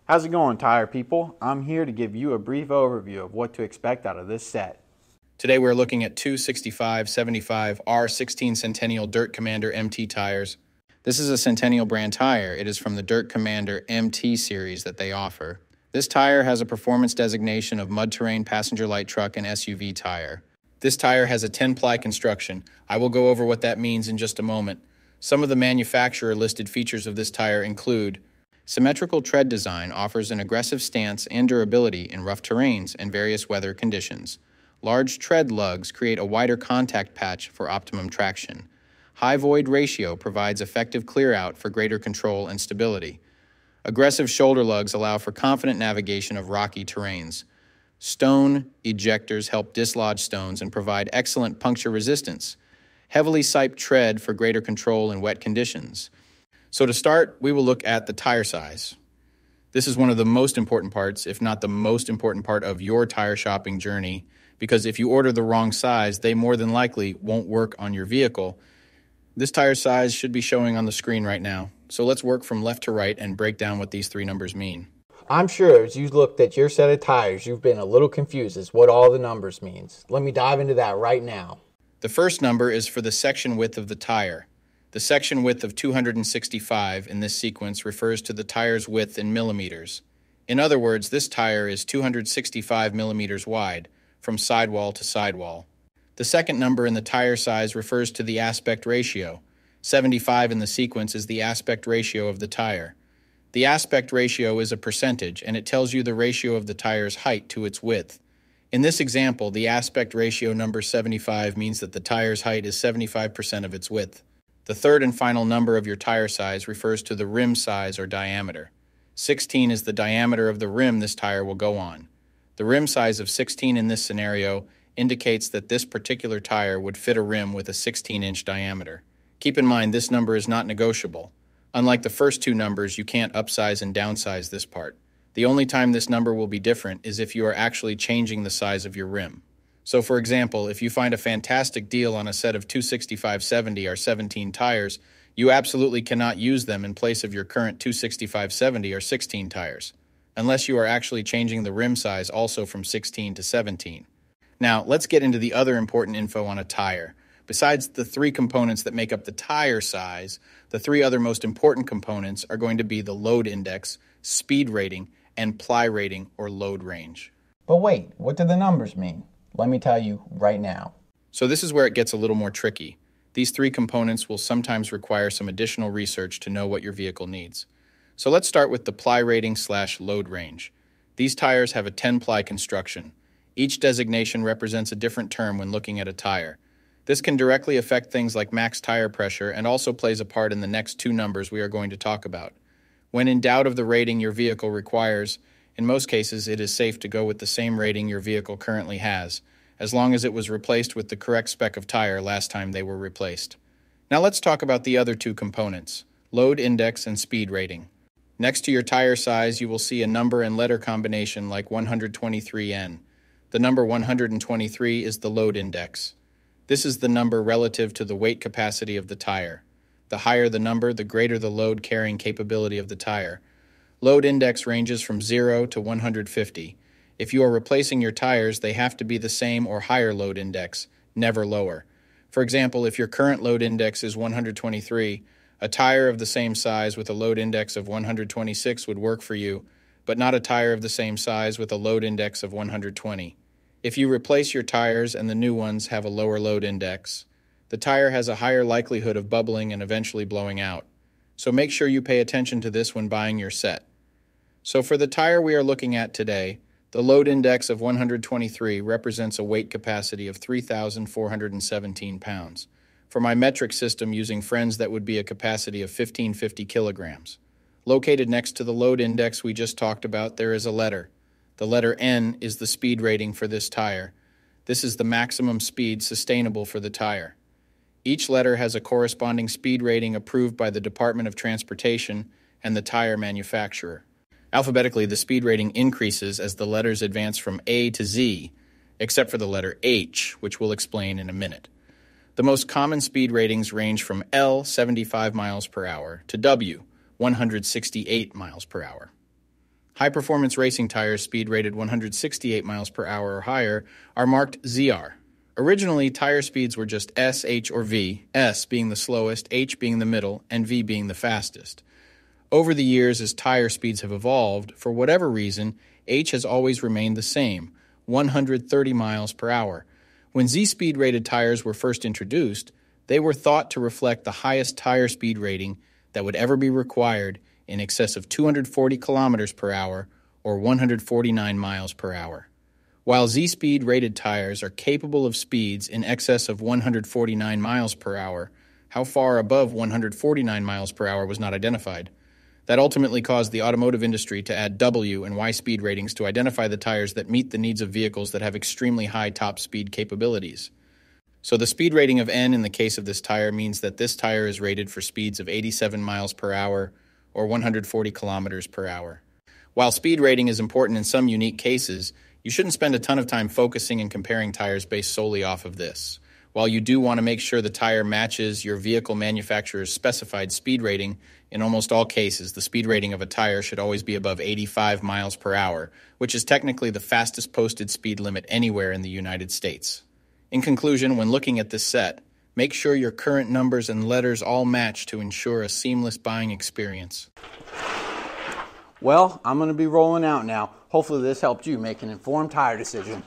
How's it going, tire people? I'm here to give you a brief overview of what to expect out of this set. Today we're looking at 26575 R16 Centennial Dirt Commander MT tires. This is a Centennial brand tire. It is from the Dirt Commander MT series that they offer. This tire has a performance designation of mud terrain passenger light truck and SUV tire. This tire has a 10-ply construction. I will go over what that means in just a moment. Some of the manufacturer listed features of this tire include: symmetrical tread design offers an aggressive stance and durability in rough terrains and various weather conditions. Large tread lugs create a wider contact patch for optimum traction. High void ratio provides effective clear-out for greater control and stability. Aggressive shoulder lugs allow for confident navigation of rocky terrains. Stone ejectors help dislodge stones and provide excellent puncture resistance. Heavily siped tread for greater control in wet conditions. So to start, we will look at the tire size. This is one of the most important parts, if not the most important part of your tire shopping journey, because if you order the wrong size, they more than likely won't work on your vehicle. This tire size should be showing on the screen right now. So let's work from left to right and break down what these three numbers mean. I'm sure as you looked at your set of tires, you've been a little confused as what all the numbers means. Let me dive into that right now. The first number is for the section width of the tire. The section width of 265 in this sequence refers to the tire's width in millimeters. In other words, this tire is 265 millimeters wide, from sidewall to sidewall. The second number in the tire size refers to the aspect ratio. 75 in the sequence is the aspect ratio of the tire. The aspect ratio is a percentage, and it tells you the ratio of the tire's height to its width. In this example, the aspect ratio number 75 means that the tire's height is 75% of its width. The third and final number of your tire size refers to the rim size or diameter. 16 is the diameter of the rim this tire will go on. The rim size of 16 in this scenario indicates that this particular tire would fit a rim with a 16-inch diameter. Keep in mind, this number is not negotiable. Unlike the first two numbers, you can't upsize and downsize this part. The only time this number will be different is if you are actually changing the size of your rim. So for example, if you find a fantastic deal on a set of 265/70 or 17 tires, you absolutely cannot use them in place of your current 265/70 or 16 tires, unless you are actually changing the rim size also from 16 to 17. Now, let's get into the other important info on a tire. Besides the three components that make up the tire size, the three other most important components are going to be the load index, speed rating, and ply rating or load range. But wait, what do the numbers mean? Let me tell you right now. So this is where it gets a little more tricky. These three components will sometimes require some additional research to know what your vehicle needs. So let's start with the ply rating / load range. These tires have a 10-ply construction. Each designation represents a different term when looking at a tire. This can directly affect things like max tire pressure and also plays a part in the next two numbers we are going to talk about. When in doubt of the rating your vehicle requires, in most cases it is safe to go with the same rating your vehicle currently has, as long as it was replaced with the correct spec of tire last time they were replaced. Now let's talk about the other two components, load index and speed rating. Next to your tire size, you will see a number and letter combination like 123N. The number 123 is the load index. This is the number relative to the weight capacity of the tire. The higher the number, the greater the load carrying capability of the tire. Load index ranges from 0 to 150. If you are replacing your tires, they have to be the same or higher load index, never lower. For example, if your current load index is 123, a tire of the same size with a load index of 126 would work for you, but not a tire of the same size with a load index of 120. If you replace your tires and the new ones have a lower load index, the tire has a higher likelihood of bubbling and eventually blowing out. So make sure you pay attention to this when buying your set. So for the tire we are looking at today, the load index of 123 represents a weight capacity of 3,417 pounds. For my metric system using friends, that would be a capacity of 1,550 kilograms. Located next to the load index we just talked about, there is a letter. The letter N is the speed rating for this tire. This is the maximum speed sustainable for the tire. Each letter has a corresponding speed rating approved by the Department of Transportation and the tire manufacturer. Alphabetically, the speed rating increases as the letters advance from A to Z, except for the letter H, which we'll explain in a minute. The most common speed ratings range from L, 75 miles per hour, to W, 168 miles per hour. High-performance racing tires speed rated 168 miles per hour or higher are marked ZR. Originally, tire speeds were just S, H, or V, S being the slowest, H being the middle, and V being the fastest. Over the years, as tire speeds have evolved, for whatever reason, H has always remained the same, 130 miles per hour. When Z-speed rated tires were first introduced, they were thought to reflect the highest tire speed rating that would ever be required, in excess of 240 kilometers per hour or 149 miles per hour. While Z-speed rated tires are capable of speeds in excess of 149 miles per hour, how far above 149 miles per hour was not identified. That ultimately caused the automotive industry to add W and Y speed ratings to identify the tires that meet the needs of vehicles that have extremely high top speed capabilities. So the speed rating of N in the case of this tire means that this tire is rated for speeds of 87 miles per hour or 140 kilometers per hour. While speed rating is important in some unique cases, you shouldn't spend a ton of time focusing and comparing tires based solely off of this. While you do want to make sure the tire matches your vehicle manufacturer's specified speed rating, in almost all cases, the speed rating of a tire should always be above 85 miles per hour, which is technically the fastest posted speed limit anywhere in the United States. In conclusion, when looking at this set, make sure your current numbers and letters all match to ensure a seamless buying experience. Well, I'm going to be rolling out now. Hopefully this helped you make an informed tire decision.